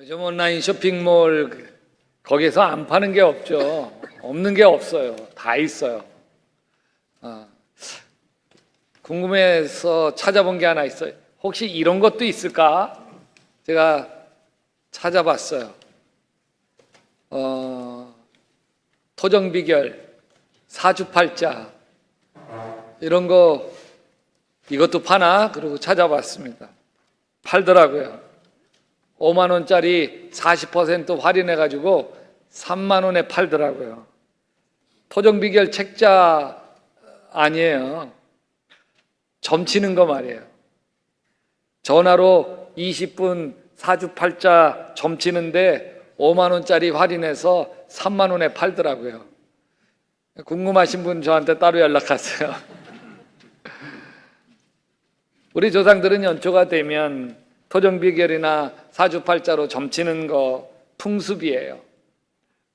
요즘 온라인 쇼핑몰 거기서 안 파는 게 없죠. 없는 게 없어요. 다 있어요. 궁금해서 찾아본 게 하나 있어요. 혹시 이런 것도 있을까? 제가 찾아봤어요. 토정비결, 사주팔자 이런 거 이것도 파나? 그러고 찾아봤습니다. 팔더라고요. 5만 원짜리 40% 할인해가지고 3만 원에 팔더라고요. 토정비결 책자 아니에요. 점치는 거 말이에요. 전화로 20분 사주팔자 점치는데 5만 원짜리 할인해서 3만 원에 팔더라고요. 궁금하신 분 저한테 따로 연락하세요. 우리 조상들은 연초가 되면 토정비결이나 사주팔자로 점치는 거 풍습이에요.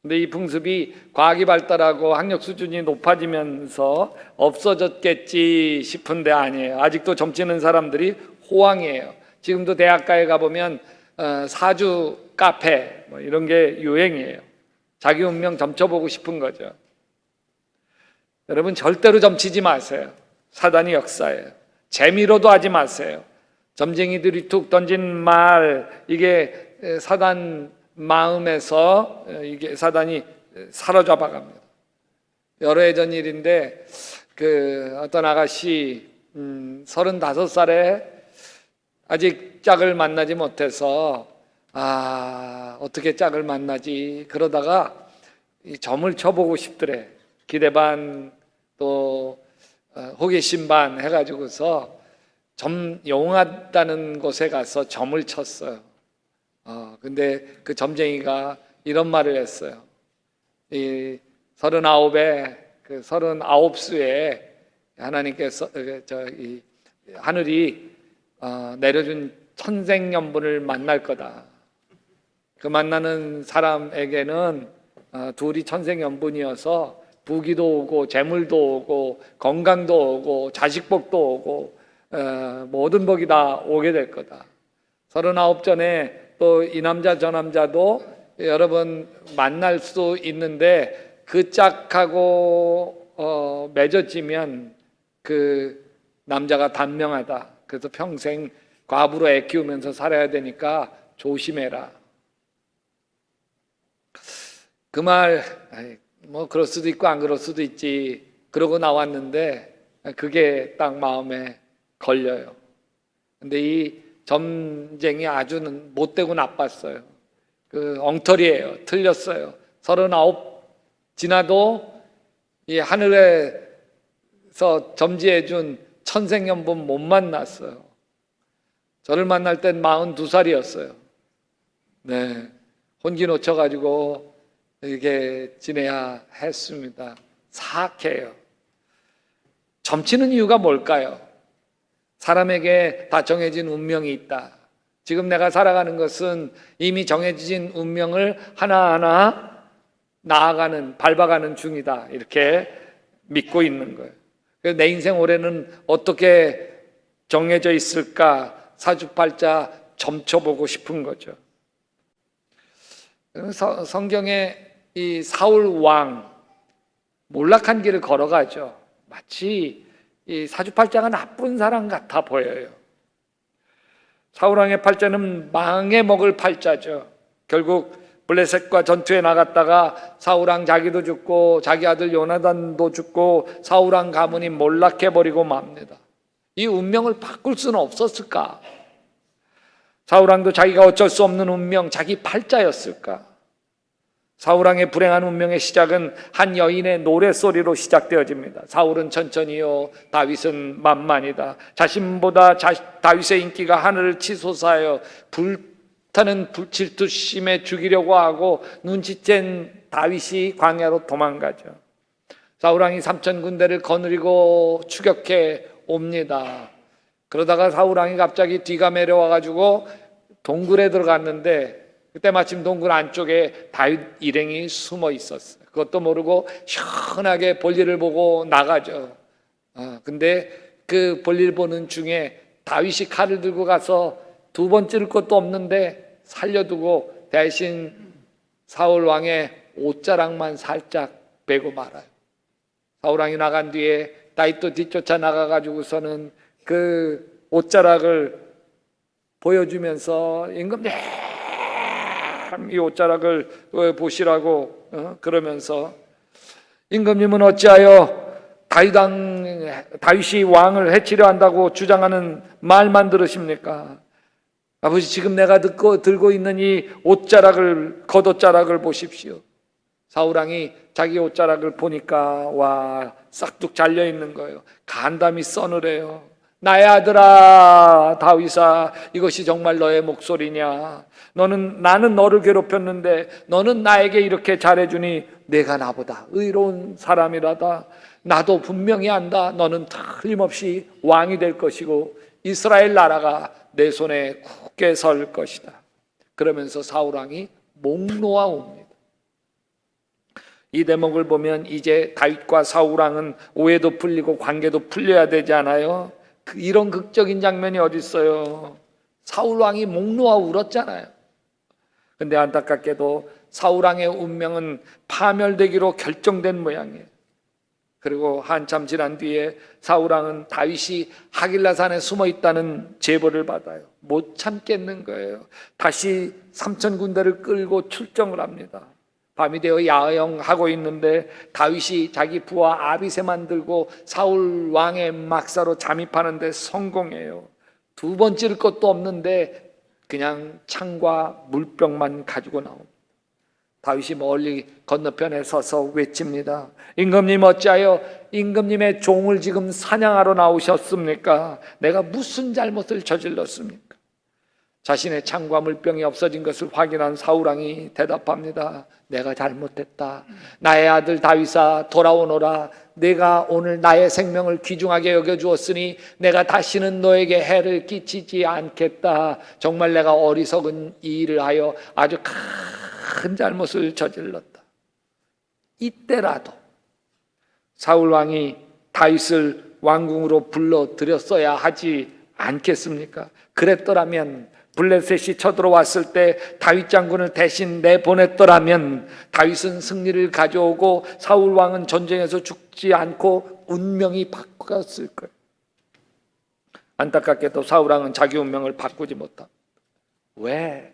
근데 이 풍습이 과학이 발달하고 학력 수준이 높아지면서 없어졌겠지 싶은데 아니에요. 아직도 점치는 사람들이 호황이에요. 지금도 대학가에 가보면 사주 카페 뭐 이런 게 유행이에요. 자기 운명 점쳐보고 싶은 거죠. 여러분 절대로 점치지 마세요. 사단이 역사예요. 재미로도 하지 마세요. 점쟁이들이 툭 던진 말, 이게 사단 마음에서 이게 사단이 사로잡아 갑니다. 여러 해 전 일인데 어떤 아가씨 35살에 아직 짝을 만나지 못해서 어떻게 짝을 만나지 그러다가 점을 쳐보고 싶더래. 기대 반 또 호기심 반 해가지고서 점 용하다는 곳에 가서 점을 쳤어요. 근데 그 점쟁이가 이런 말을 했어요. 이 39에 그 39수에 하나님께서 하늘이 내려준 천생연분을 만날 거다. 그 만나는 사람에게는 둘이 천생연분이어서 부귀도 오고 재물도 오고 건강도 오고 자식복도 오고 모든 복이 다 오게 될 거다. 39 전에 또 이 남자 저 남자도 여러 번 만날 수 있는데 그 짝하고 맺어지면 그 남자가 단명하다. 그래서 평생 과부로 애 키우면서 살아야 되니까 조심해라. 그 말 뭐 그럴 수도 있고 안 그럴 수도 있지. 그러고 나왔는데 그게 딱 마음에 걸려요. 근데 이 점쟁이 아주 못되고 나빴어요. 그 엉터리예요. 틀렸어요. 39 지나도 이 하늘에서 점지해준 천생연분 못 만났어요. 저를 만날 땐 42살이었어요. 네, 혼기 놓쳐가지고 이렇게 지내야 했습니다. 사악해요. 점치는 이유가 뭘까요? 사람에게 다 정해진 운명이 있다. 지금 내가 살아가는 것은 이미 정해진 운명을 하나하나 나아가는, 밟아가는 중이다. 이렇게 믿고 있는 거예요. 그래서 내 인생 올해는 어떻게 정해져 있을까? 사주팔자 점쳐보고 싶은 거죠. 성경에 이 사울 왕 몰락한 길을 걸어가죠. 마치 이 사주팔자가 나쁜 사람 같아 보여요. 사울왕의 팔자는 망에 먹을 팔자죠. 결국 블레셋과 전투에 나갔다가 사울왕 자기도 죽고 자기 아들 요나단도 죽고 사울왕 가문이 몰락해버리고 맙니다. 이 운명을 바꿀 수는 없었을까? 사울왕도 자기가 어쩔 수 없는 운명, 자기 팔자였을까? 사울왕의 불행한 운명의 시작은 한 여인의 노랫소리로 시작되어집니다. 사울은 천천히요, 다윗은 만만이다. 자신보다 다윗의 인기가 하늘을 치솟아요. 불타는 질투심에 죽이려고 하고 눈치챈 다윗이 광야로 도망가죠. 사울왕이 3천 군대를 거느리고 추격해 옵니다. 그러다가 사울왕이 갑자기 뒤가 내려와가지고 동굴에 들어갔는데 그때 마침 동굴 안쪽에 다윗 일행이 숨어 있었어요. 그것도 모르고 시원하게 볼일을 보고 나가죠. 근데 그 볼일 보는 중에 다윗이 칼을 들고 가서 두 번 찌를 것도 없는데 살려두고 대신 사울 왕의 옷자락만 살짝 베고 말아요. 사울 왕이 나간 뒤에 다윗도 뒤쫓아 나가가지고서는 그 옷자락을 보여주면서 임금님 이 옷자락을 보시라고 그러면서 임금님은 어찌하여 다윗이 왕을 해치려 한다고 주장하는 말만 들으십니까? 아버지, 지금 내가 들고 있는 이 옷자락을, 겉옷자락을 보십시오. 사울왕이 자기 옷자락을 보니까 와, 싹둑 잘려 있는 거예요. 간담이 서늘해요. 나의 아들아 다윗아, 이것이 정말 너의 목소리냐? 나는 너를 괴롭혔는데 너는 나에게 이렇게 잘해주니 내가 나보다 의로운 사람이라다. 나도 분명히 안다. 너는 틀림없이 왕이 될 것이고 이스라엘 나라가 내 손에 굳게 설 것이다. 그러면서 사울왕이 목 놓아 옵니다. 이 대목을 보면 이제 다윗과 사울왕은 오해도 풀리고 관계도 풀려야 되지 않아요? 이런 극적인 장면이 어디 있어요? 사울왕이 목 놓아 울었잖아요. 근데 안타깝게도 사울왕의 운명은 파멸되기로 결정된 모양이에요. 그리고 한참 지난 뒤에 사울왕은 다윗이 하길라산에 숨어 있다는 제보를 받아요. 못 참겠는 거예요. 다시 3천 군대를 끌고 출정을 합니다. 밤이 되어 야영하고 있는데 다윗이 자기 부하 아비새만 들고 사울 왕의 막사로 잠입하는데 성공해요. 두 번 찌를 것도 없는데 그냥 창과 물병만 가지고 나옵니다. 다윗이 멀리 건너편에 서서 외칩니다. 임금님 어찌하여 임금님의 종을 지금 사냥하러 나오셨습니까? 내가 무슨 잘못을 저질렀습니까? 자신의 창과 물병이 없어진 것을 확인한 사울왕이 대답합니다. 내가 잘못했다. 나의 아들 다윗아 돌아오너라. 내가 오늘 나의 생명을 귀중하게 여겨주었으니 내가 다시는 너에게 해를 끼치지 않겠다. 정말 내가 어리석은 이 일을 하여 아주 큰 잘못을 저질렀다. 이때라도 사울왕이 다윗을 왕궁으로 불러들였어야 하지 않겠습니까? 그랬더라면 블레셋이 쳐들어왔을 때 다윗 장군을 대신 내보냈더라면 다윗은 승리를 가져오고 사울 왕은 전쟁에서 죽지 않고 운명이 바뀌었을 거예요. 안타깝게도 사울 왕은 자기 운명을 바꾸지 못합니다. 왜?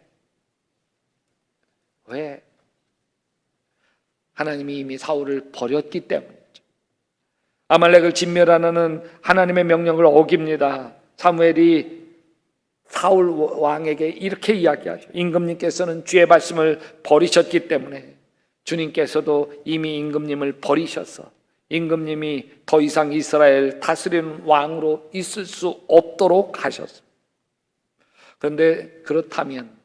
하나님이 이미 사울을 버렸기 때문이죠. 아말렉을 진멸하는 하나님의 명령을 어깁니다. 사무엘이 사울 왕에게 이렇게 이야기하죠. 임금님께서는 주의 말씀을 버리셨기 때문에 주님께서도 이미 임금님을 버리셔서 임금님이 더 이상 이스라엘 다스리는 왕으로 있을 수 없도록 하셨습니다. 그런데 그렇다면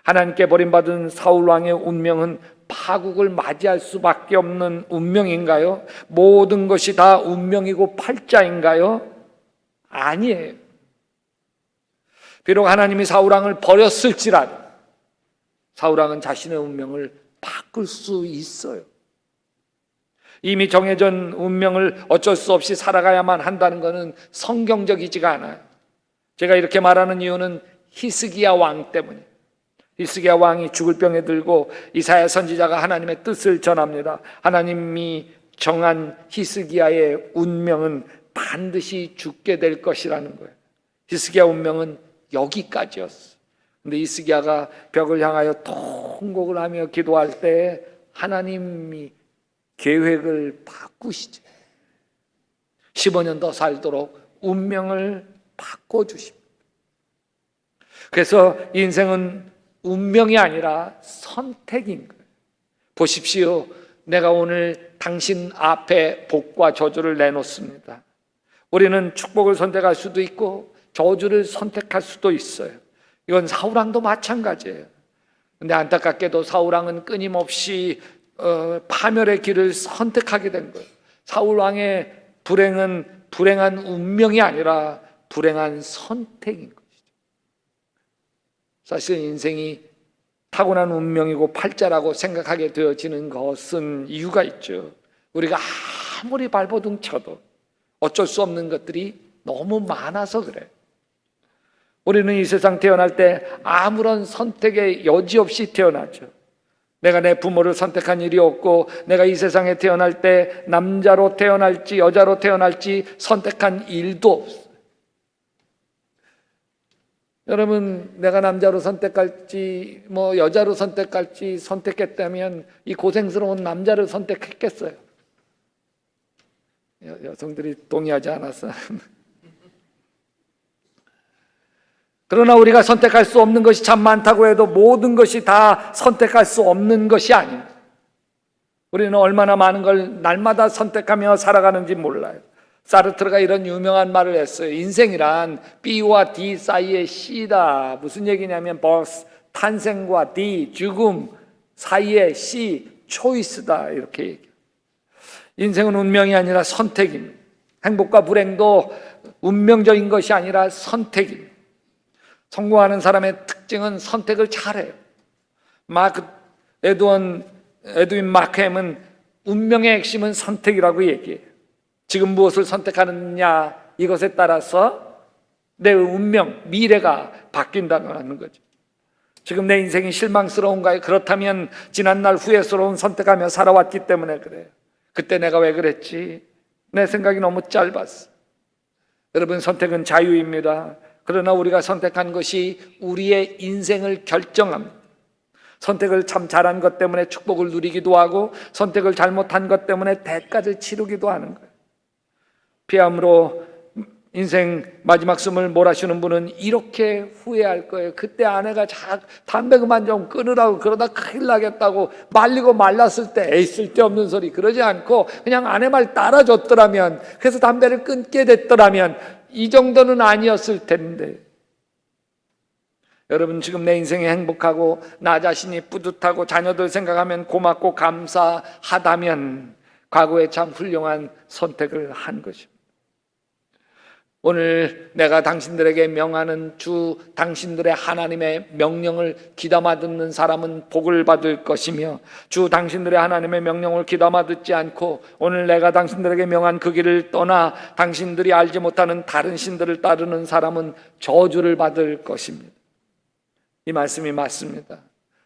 하나님께 버림받은 사울 왕의 운명은 파국을 맞이할 수밖에 없는 운명인가요? 모든 것이 다 운명이고 팔자인가요? 아니에요. 비록 하나님이 사울왕을 버렸을지라도 사울왕은 자신의 운명을 바꿀 수 있어요. 이미 정해진 운명을 어쩔 수 없이 살아가야만 한다는 것은 성경적이지가 않아요. 제가 이렇게 말하는 이유는 히스기야 왕 때문이에요. 히스기야 왕이 죽을 병에 들고 이사야 선지자가 하나님의 뜻을 전합니다. 하나님이 정한 히스기야의 운명은 반드시 죽게 될 것이라는 거예요. 히스기야 운명은 여기까지였어. 근데 히스기야가 벽을 향하여 통곡을 하며 기도할 때 하나님이 계획을 바꾸시죠. 15년 더 살도록 운명을 바꿔주십니다. 그래서 인생은 운명이 아니라 선택인 거예요. 보십시오. 내가 오늘 당신 앞에 복과 저주를 내놓습니다. 우리는 축복을 선택할 수도 있고 저주를 선택할 수도 있어요. 이건 사울왕도 마찬가지예요. 근데 안타깝게도 사울왕은 끊임없이 파멸의 길을 선택하게 된 거예요. 사울왕의 불행은 불행한 운명이 아니라 불행한 선택인 것이죠. 사실 인생이 타고난 운명이고 팔자라고 생각하게 되어지는 것은 이유가 있죠. 우리가 아무리 발버둥 쳐도 어쩔 수 없는 것들이 너무 많아서 그래요. 우리는 이 세상 태어날 때 아무런 선택의 여지 없이 태어나죠. 내가 내 부모를 선택한 일이 없고, 내가 이 세상에 태어날 때 남자로 태어날지 여자로 태어날지 선택한 일도 없어요. 여러분, 내가 남자로 선택할지 여자로 선택할지 선택했다면 이 고생스러운 남자를 선택했겠어요? 여성들이 동의하지 않았어요. 그러나 우리가 선택할 수 없는 것이 참 많다고 해도 모든 것이 다 선택할 수 없는 것이 아닙니다. 우리는 얼마나 많은 걸 날마다 선택하며 살아가는지 몰라요. 사르트르가 이런 유명한 말을 했어요. 인생이란 B와 D 사이의 C다. 무슨 얘기냐면 버스, 탄생과 D, 죽음 사이의 C, 초이스다. 이렇게 얘기해요. 인생은 운명이 아니라 선택입니다. 행복과 불행도 운명적인 것이 아니라 선택입니다. 성공하는 사람의 특징은 선택을 잘해요. 에드윈 마크햄은 운명의 핵심은 선택이라고 얘기해요. 지금 무엇을 선택하느냐, 이것에 따라서 내 운명, 미래가 바뀐다는 거죠. 지금 내 인생이 실망스러운가요? 그렇다면 지난날 후회스러운 선택하며 살아왔기 때문에 그래요. 그때 내가 왜 그랬지? 내 생각이 너무 짧았어. 여러분, 선택은 자유입니다. 그러나 우리가 선택한 것이 우리의 인생을 결정합니다. 선택을 참 잘한 것 때문에 축복을 누리기도 하고, 선택을 잘못한 것 때문에 대가를 치르기도 하는 거예요. 피암으로 인생 마지막 숨을 몰아쉬는 분은 이렇게 후회할 거예요. 그때 아내가 담배 그만 좀 끊으라고 그러다 큰일 나겠다고 말리고 말랐을 때 에이 쓸데없는 소리 그러지 않고 그냥 아내 말 따라줬더라면, 그래서 담배를 끊게 됐더라면 이 정도는 아니었을 텐데. 여러분, 지금 내 인생이 행복하고 나 자신이 뿌듯하고 자녀들 생각하면 고맙고 감사하다면 과거에 참 훌륭한 선택을 한 것입니다. 오늘 내가 당신들에게 명하는 주 당신들의 하나님의 명령을 귀담아 듣는 사람은 복을 받을 것이며, 주 당신들의 하나님의 명령을 귀담아 듣지 않고 오늘 내가 당신들에게 명한 그 길을 떠나 당신들이 알지 못하는 다른 신들을 따르는 사람은 저주를 받을 것입니다. 이 말씀이 맞습니다.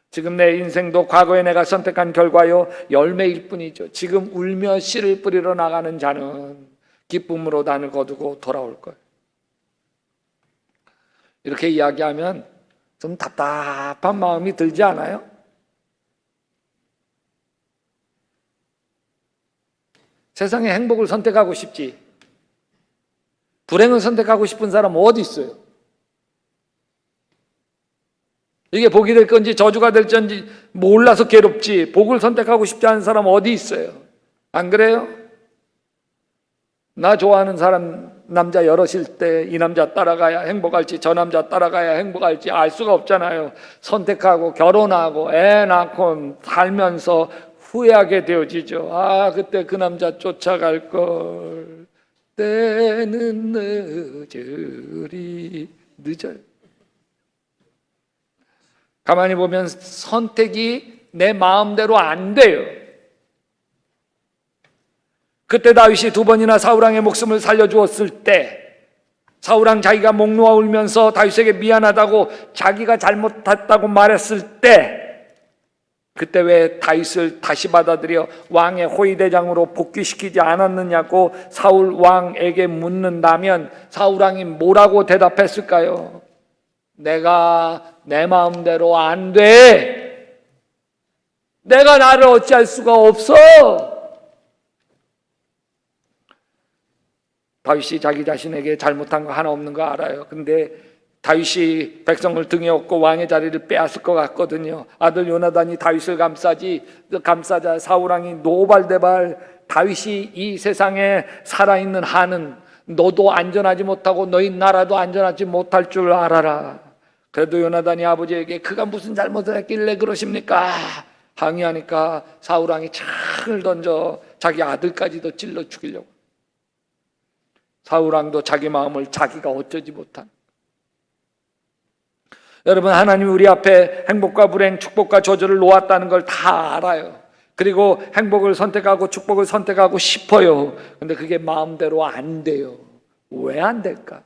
지금 내 인생도 과거에 내가 선택한 결과요 열매일 뿐이죠. 지금 울며 씨를 뿌리러 나가는 자는 기쁨으로 단을 거두고 돌아올 거예요. 이렇게 이야기하면 좀 답답한 마음이 들지 않아요? 세상에 행복을 선택하고 싶지 불행을 선택하고 싶은 사람 어디 있어요? 이게 복이 될 건지 저주가 될 건지 몰라서 괴롭지 복을 선택하고 싶지 않은 사람 어디 있어요? 안 그래요? 나 좋아하는 사람 남자 여럿일 때 이 남자 따라가야 행복할지 저 남자 따라가야 행복할지 알 수가 없잖아요. 선택하고 결혼하고 애 낳고 살면서 후회하게 되어지죠. 아, 그때 그 남자 쫓아갈 걸. 때는 늦으리. 늦어요. 가만히 보면 선택이 내 마음대로 안 돼요. 그때 다윗이 2번이나 사울왕의 목숨을 살려주었을 때, 사울왕 자기가 목 놓아 울면서 다윗에게 미안하다고 자기가 잘못했다고 말했을 때, 그때 왜 다윗을 다시 받아들여 왕의 호위대장으로 복귀시키지 않았느냐고 사울 왕에게 묻는다면 사울왕이 뭐라고 대답했을까요? 내가 내 마음대로 안 돼. 내가 나를 어찌할 수가 없어. 다윗이 자기 자신에게 잘못한 거 하나 없는 거 알아요. 근데 다윗이 백성을 등에 업고 왕의 자리를 빼앗을 것 같거든요. 아들 요나단이 다윗을 감싸자 사울왕이 노발대발 다윗이 이 세상에 살아있는 한은 너도 안전하지 못하고 너희 나라도 안전하지 못할 줄 알아라. 그래도 요나단이 아버지에게 그가 무슨 잘못을 했길래 그러십니까? 항의하니까 사울왕이 창을 던져 자기 아들까지도 찔러 죽이려고. 사울왕도 자기 마음을 자기가 어쩌지 못한. 여러분, 하나님이 우리 앞에 행복과 불행, 축복과 저주를 놓았다는 걸 다 알아요. 그리고 행복을 선택하고 축복을 선택하고 싶어요. 근데 그게 마음대로 안 돼요. 왜 안 될까?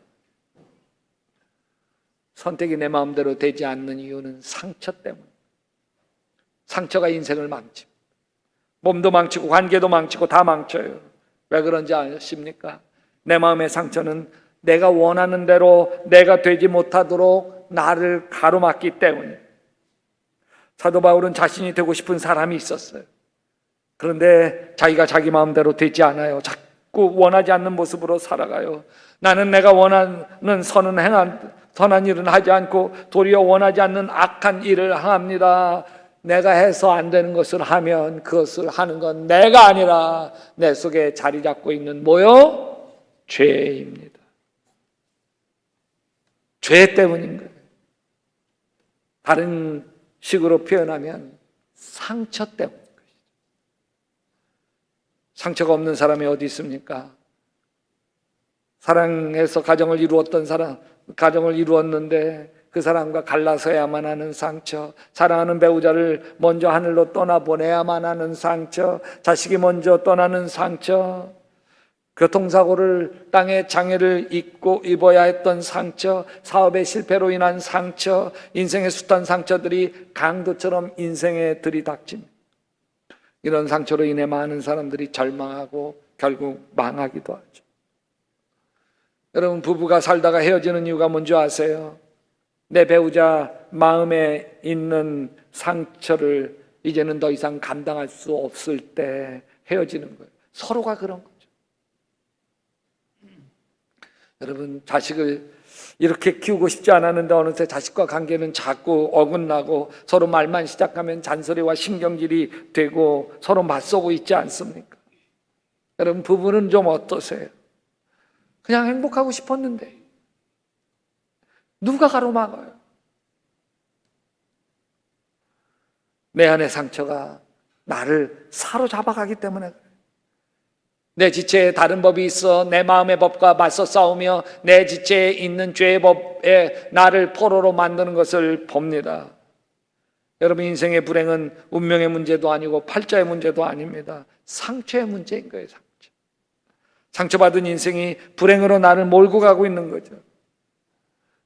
선택이 내 마음대로 되지 않는 이유는 상처 때문. 상처가 인생을 망칩니다. 몸도 망치고 관계도 망치고 다 망쳐요. 왜 그런지 아십니까? 내 마음의 상처는 내가 원하는 대로 내가 되지 못하도록 나를 가로막기 때문에. 사도 바울은 자신이 되고 싶은 사람이 있었어요. 그런데 자기가 자기 마음대로 되지 않아요. 자꾸 원하지 않는 모습으로 살아가요. 나는 내가 원하는 선한 일은 하지 않고 도리어 원하지 않는 악한 일을 행합니다. 내가 해서 안 되는 것을 하면 그것을 하는 건 내가 아니라 내 속에 자리 잡고 있는 뭐요? 죄입니다. 죄 때문인 거예요. 다른 식으로 표현하면 상처 때문인 것이죠. 상처가 없는 사람이 어디 있습니까? 사랑해서 가정을 이루었던 사람, 가정을 이루었는데 그 사람과 갈라서야만 하는 상처, 사랑하는 배우자를 먼저 하늘로 떠나보내야만 하는 상처, 자식이 먼저 떠나는 상처, 교통사고를 땅에 장애를 입어야 했던 상처, 사업의 실패로 인한 상처, 인생의 숱한 상처들이 강도처럼 인생에 들이닥칩니다. 이런 상처로 인해 많은 사람들이 절망하고 결국 망하기도 하죠. 여러분, 부부가 살다가 헤어지는 이유가 뭔지 아세요? 내 배우자 마음에 있는 상처를 이제는 더 이상 감당할 수 없을 때 헤어지는 거예요. 서로가 그런 거죠. 여러분, 자식을 이렇게 키우고 싶지 않았는데 어느새 자식과 관계는 자꾸 어긋나고 서로 말만 시작하면 잔소리와 신경질이 되고 서로 맞서고 있지 않습니까? 여러분, 부부는 좀 어떠세요? 그냥 행복하고 싶었는데 누가 가로막아요? 내 안의 상처가 나를 사로잡아가기 때문에 그래요. 내 지체에 다른 법이 있어 내 마음의 법과 맞서 싸우며 내 지체에 있는 죄의 법에 나를 포로로 만드는 것을 봅니다. 여러분, 인생의 불행은 운명의 문제도 아니고 팔자의 문제도 아닙니다. 상처의 문제인 거예요. 상처받은 인생이 불행으로 나를 몰고 가고 있는 거죠.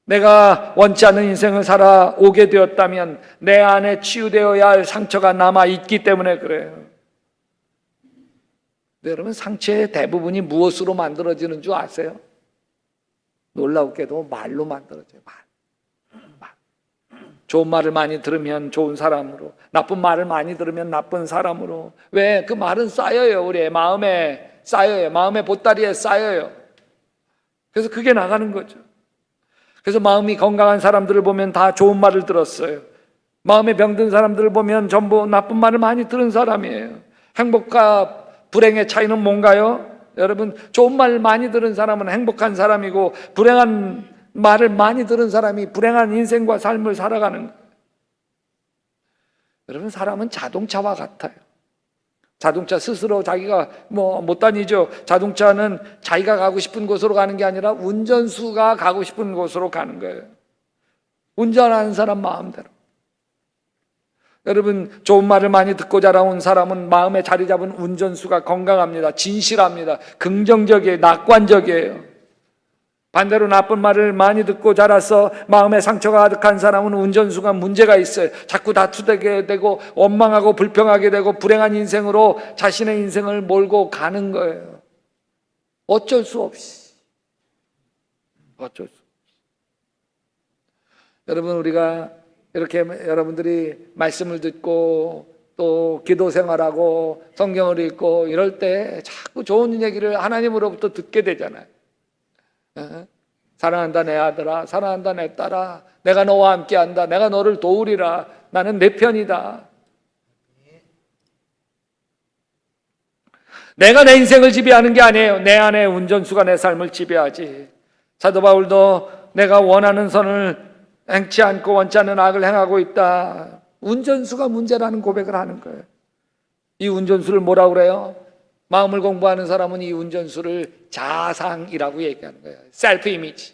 내가 원치 않는 인생을 살아오게 되었다면 내 안에 치유되어야 할 상처가 남아있기 때문에 그래요. 여러분, 상처의 대부분이 무엇으로 만들어지는 줄 아세요? 놀랍게도 말로 만들어져요. 말. 좋은 말을 많이 들으면 좋은 사람으로, 나쁜 말을 많이 들으면 나쁜 사람으로. 왜? 그 말은 쌓여요. 우리의 마음에 쌓여요. 마음의 보따리에 쌓여요. 그래서 그게 나가는 거죠. 그래서 마음이 건강한 사람들을 보면 다 좋은 말을 들었어요. 마음에 병든 사람들을 보면 전부 나쁜 말을 많이 들은 사람이에요. 행복과 불행의 차이는 뭔가요? 여러분, 좋은 말 많이 들은 사람은 행복한 사람이고 불행한 말을 많이 들은 사람이 불행한 인생과 삶을 살아가는 거예요. 여러분, 사람은 자동차와 같아요. 자동차 스스로 자기가 못 다니죠. 자동차는 자기가 가고 싶은 곳으로 가는 게 아니라 운전수가 가고 싶은 곳으로 가는 거예요. 운전하는 사람 마음대로. 여러분, 좋은 말을 많이 듣고 자라온 사람은 마음에 자리 잡은 운전수가 건강합니다. 진실합니다. 긍정적이에요. 낙관적이에요. 반대로 나쁜 말을 많이 듣고 자라서 마음에 상처가 가득한 사람은 운전수가 문제가 있어요. 자꾸 다투게 되고 원망하고 불평하게 되고 불행한 인생으로 자신의 인생을 몰고 가는 거예요. 어쩔 수 없이. 여러분, 우리가 이렇게 여러분들이 말씀을 듣고 또 기도 생활하고 성경을 읽고 이럴 때 자꾸 좋은 얘기를 하나님으로부터 듣게 되잖아요. 사랑한다 내 아들아, 사랑한다 내 딸아, 내가 너와 함께한다, 내가 너를 도우리라, 나는 내 편이다. 내가 내 인생을 지배하는 게 아니에요. 내 안에 운전수가 내 삶을 지배하지. 사도 바울도 내가 원하는 선을 행치 않고 원치 않는 악을 행하고 있다. 운전수가 문제라는 고백을 하는 거예요. 이 운전수를 뭐라고 그래요? 마음을 공부하는 사람은 이 운전수를 자아상이라고 얘기하는 거예요. 셀프 이미지.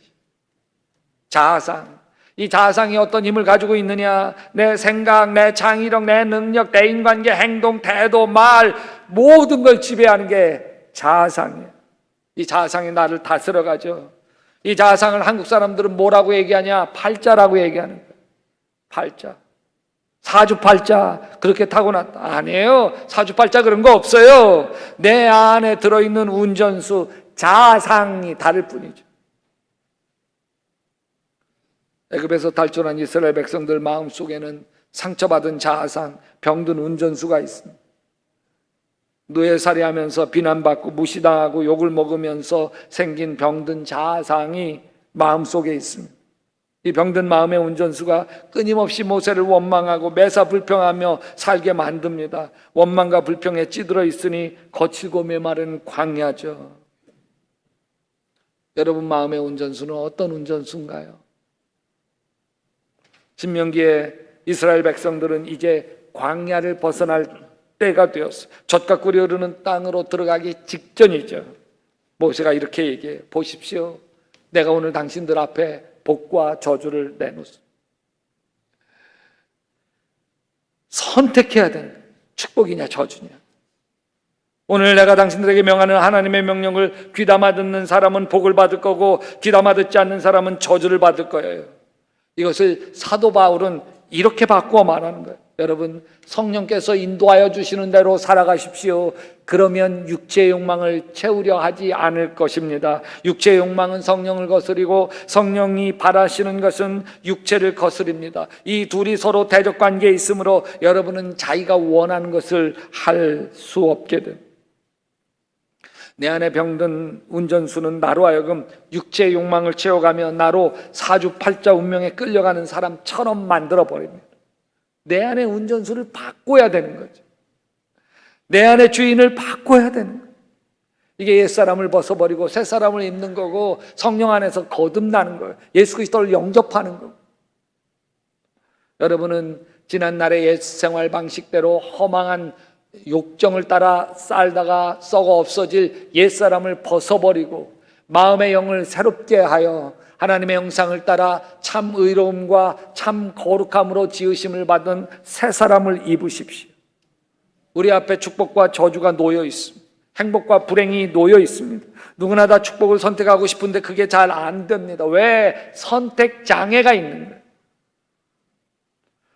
자아상. 이 자아상이 어떤 힘을 가지고 있느냐? 내 생각, 내 창의력, 내 능력, 내 인간계, 행동, 태도, 말 모든 걸 지배하는 게 자아상이에요. 이 자아상이 나를 다스려가죠. 이 자상을 한국 사람들은 뭐라고 얘기하냐? 팔자라고 얘기하는 거예요. 팔자. 사주팔자 그렇게 타고났다. 아니에요. 사주팔자 그런 거 없어요. 내 안에 들어있는 운전수 자상이 다를 뿐이죠. 애굽에서 탈출한 이스라엘 백성들 마음속에는 상처받은 자상, 병든 운전수가 있습니다. 노예살이하면서 비난받고 무시당하고 욕을 먹으면서 생긴 병든 자상이 마음속에 있습니다. 이 병든 마음의 운전수가 끊임없이 모세를 원망하고 매사 불평하며 살게 만듭니다. 원망과 불평에 찌들어 있으니 거칠고 메마른 광야죠. 여러분 마음의 운전수는 어떤 운전수인가요? 신명기에 이스라엘 백성들은 이제 광야를 벗어날 때가 되었어요. 젖과 꿀이 흐르는 땅으로 들어가기 직전이죠. 모세가 이렇게 얘기해요. 보십시오. 내가 오늘 당신들 앞에 복과 저주를 내놓습니다. 선택해야 되는 거예요. 축복이냐 저주냐. 오늘 내가 당신들에게 명하는 하나님의 명령을 귀담아 듣는 사람은 복을 받을 거고 귀담아 듣지 않는 사람은 저주를 받을 거예요. 이것을 사도 바울은 이렇게 바꾸어 말하는 거예요. 여러분, 성령께서 인도하여 주시는 대로 살아가십시오. 그러면 육체의 욕망을 채우려 하지 않을 것입니다. 육체의 욕망은 성령을 거스리고 성령이 바라시는 것은 육체를 거스립니다. 이 둘이 서로 대적 관계에 있으므로 여러분은 자기가 원하는 것을 할 수 없게 됩니다. 내 안에 병든 운전수는 나로 하여금 육체의 욕망을 채워가며 나로 사주팔자 운명에 끌려가는 사람처럼 만들어버립니다. 내 안에 운전수를 바꿔야 되는 거죠. 내 안에 주인을 바꿔야 되는 거예요. 이게 옛사람을 벗어버리고 새사람을 입는 거고 성령 안에서 거듭나는 거예요. 예수 그리스도를 영접하는 거예요. 여러분은 지난날의 옛 생활 방식대로 허망한 욕정을 따라 살다가 썩어 없어질 옛사람을 벗어버리고 마음의 영을 새롭게 하여 하나님의 형상을 따라 참 의로움과 참 거룩함으로 지으심을 받은 새 사람을 입으십시오. 우리 앞에 축복과 저주가 놓여 있습니다. 행복과 불행이 놓여 있습니다. 누구나 다 축복을 선택하고 싶은데 그게 잘 안 됩니다. 왜? 선택 장애가 있는 거예요.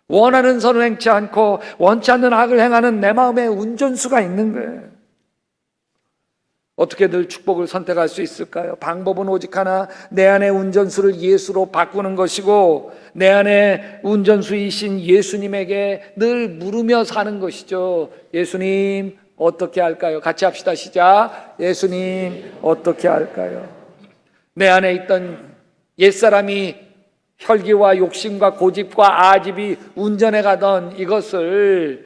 원하는 선을 행치 않고 원치 않는 악을 행하는 내 마음에 운전수가 있는 거예요. 어떻게 늘 축복을 선택할 수 있을까요? 방법은 오직 하나, 내 안의 운전수를 예수로 바꾸는 것이고 내 안에 운전수이신 예수님에게 늘 물으며 사는 것이죠. 예수님 어떻게 할까요? 같이 합시다. 시작. 예수님 어떻게 할까요? 내 안에 있던 옛사람이 혈기와 욕심과 고집과 아집이 운전해 가던 이것을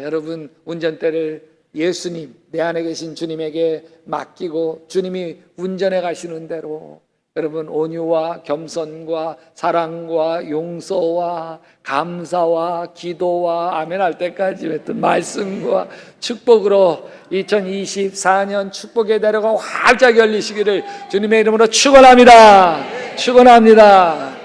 여러분 운전대를 예수님, 내 안에 계신 주님에게 맡기고 주님이 운전해 가시는 대로 여러분 온유와 겸손과 사랑과 용서와 감사와 기도와 아멘 할 때까지 했던 말씀과 축복으로 2024년 축복의 대로가 활짝 열리시기를 주님의 이름으로 축원합니다. 축원합니다.